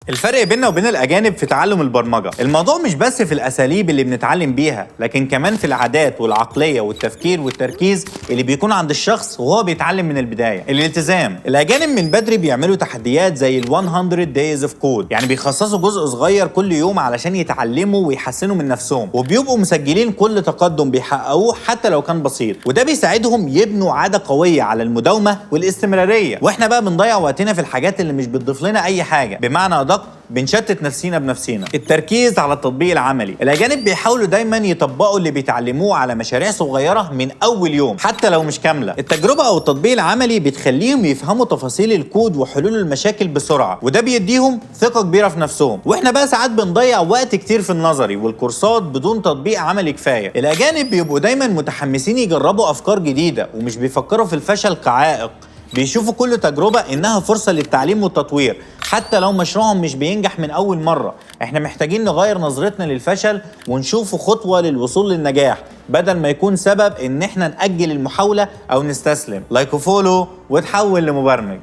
الفرق بيننا وبين الأجانب في تعلم البرمجة، الموضوع مش بس في الأساليب اللي بنتعلم بيها، لكن كمان في العادات والعقلية والتفكير والتركيز اللي بيكون عند الشخص وهو بيتعلم من البداية. الالتزام، الأجانب من بدري بيعملوا تحديات زي ال 100 days of code، يعني بيخصصوا جزء صغير كل يوم علشان يتعلموا ويحسنوا من نفسهم، وبيبقوا مسجلين كل تقدم بيحققوه حتى لو كان بسيط، وده بيساعدهم يبنوا عادة قوية على المداومة والاستمرارية. واحنا بقى بنضيع وقتنا في الحاجات اللي مش بتضيف لنا أي حاجة، بمعنى أدق بنشتت نفسينا بنفسينا. التركيز على التطبيق العملي، الاجانب بيحاولوا دايما يطبقوا اللي بيتعلموه على مشاريع صغيره من اول يوم حتى لو مش كامله. التجربه او التطبيق العملي بتخليهم يفهموا تفاصيل الكود وحلول المشاكل بسرعه، وده بيديهم ثقه كبيره في نفسهم. واحنا بقى ساعات بنضيع وقت كتير في النظري والكورسات بدون تطبيق عملي كفايه. الاجانب بيبقوا دايما متحمسين يجربوا افكار جديده ومش بيفكروا في الفشل كعائق، بيشوفوا كل تجربة إنها فرصة للتعليم والتطوير حتى لو مشروعهم مش بينجح من أول مرة. إحنا محتاجين نغير نظرتنا للفشل ونشوفه خطوة للوصول للنجاح بدل ما يكون سبب إن إحنا نأجل المحاولة أو نستسلم. لايك وفولو وتحول لمبرمج.